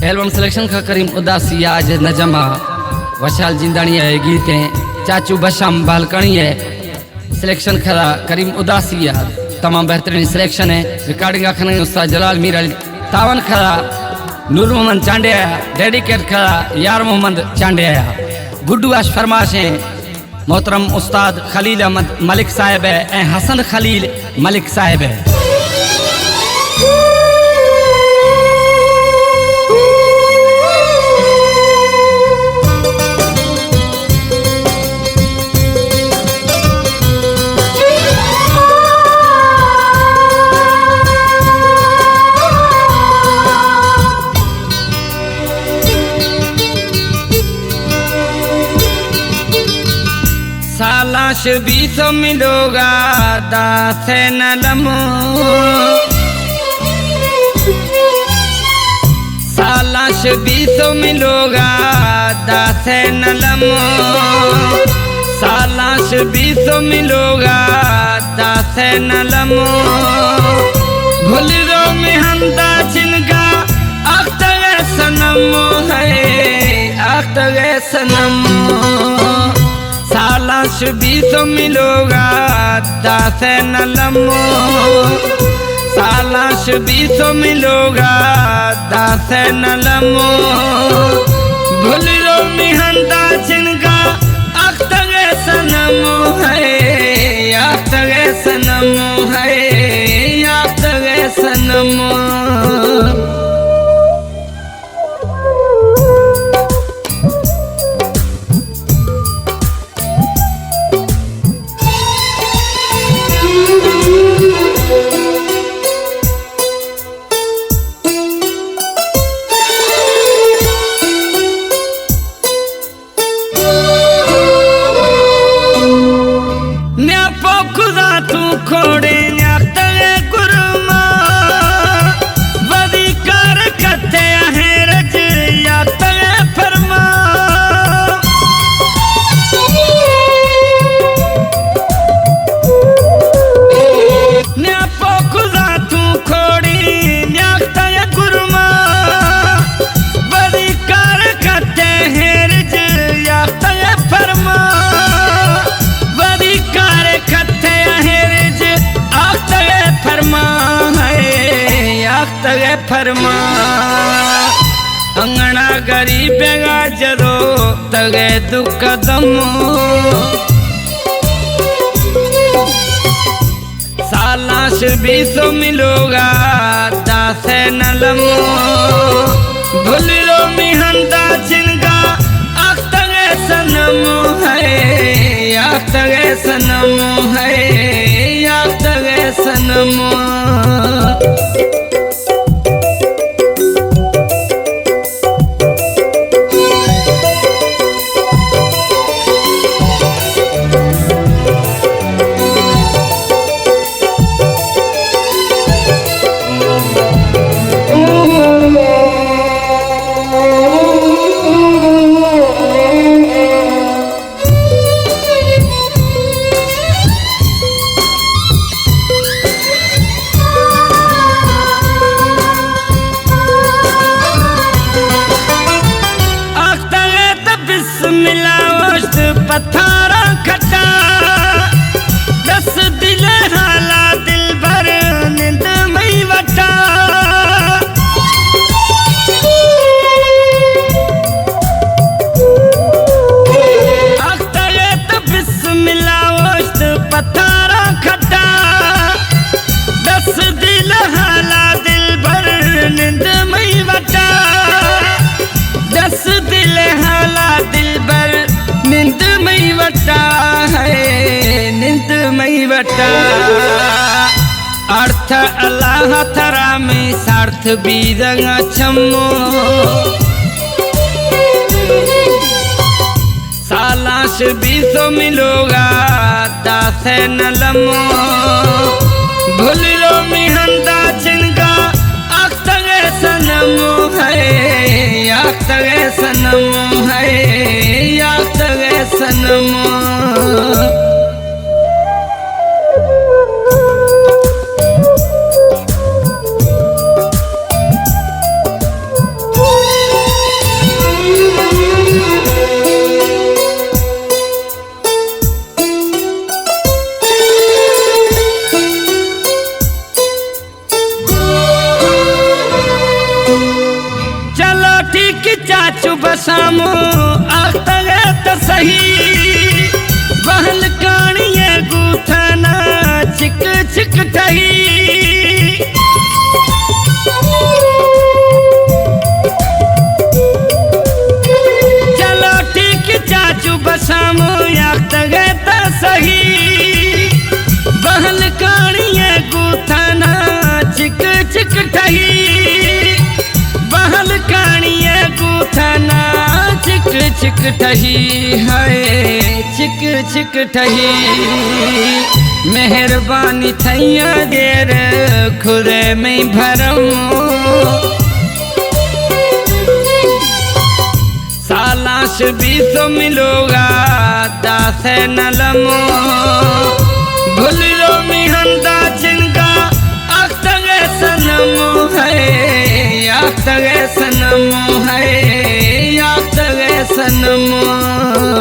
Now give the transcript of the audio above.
Album selection का करीम उदासी आज नजमा वशाल जिंदानी है गीते चाचू बशाम बालकनी है सिलेक्शन खरा करीम उदासी तमाम बेहतरीन सिलेक्शन है। रिकॉर्डिंग आखने उस्ताद जलाल मीर अली तावन खरा नूर मोहम्मद चांडिया डेडिकेट खरा यार मोहम्मद चांडिया गुड्डू आश फरमाश है मोहतरम उस्ताद खलील अहमद मलिक साहब है हसन खलील मलिक साहब है। सालाश भी तो मिलोगा दासे नलमो सालाश भी तो मिलोगा दासे नलमो सालाश भी तो मिलोगा दासे नलमो भूलो में हंदा जिनका अख्तर सनमो है अख्तर सनमो सालाश भी तो मिलोगा दासे नलमो सालाश भी तो मिलोगा दासे नलमो भूलो मिहंदा जिनका अख्तर सनमो है अख्तर सनमो है अख्तर सनमो। खोड़े न्यातले गुरमा वदी कर कते हैं रज यातले फरमा न्यापो खुदा तू खोड़ी न्यातले गुरमा वदी कर कते हैं रज यातले फरमा वदी कर कते फरमा है अख्तर फरमा अंगना गरीब जरो तगे दुख दमो सालाश भी तो मिलोगा दासे नलमो भूलो मिहंदा जिनका अख्तर सनमो है अख्तर सनमो है अख्तर सनमो। पथारा खटा दस दिल हाला दिल भर निंद मई वटा अख्तर बिस्मिल्लाह वस्त पथारा खटा दस दिल हाला दिल भर निंद मई वटा दस दिल हाला दिल भर निंद मई वटा है निंद मई वटा अर्थ अल्लाह थरा में सार्थ बीरंग छमो सालाश भी तो मिलोगा दासे नलमो भूलो मिहंदा जिनका अख्तर सनमो है अख्तर सनमो है अख्तर सनमो। चाचू बसामो आखतगे तो सही बहल कानिए गूथना चिक चिक ठही चलो ठीक चाचू बसामो आखतगे तो सही बहल कानिए गूथना चिक चिक ठही बहल कानिए गूथना चिक चिक ठही है चिक चिक ठही मेहरबानी थैया देर खुदे में भरम सालाश भी तो मिलोगा दास नलमो भूलो मिहंदा जिनका अख्तगे सनम है अख्तगे सनम है अख्तगे सनम।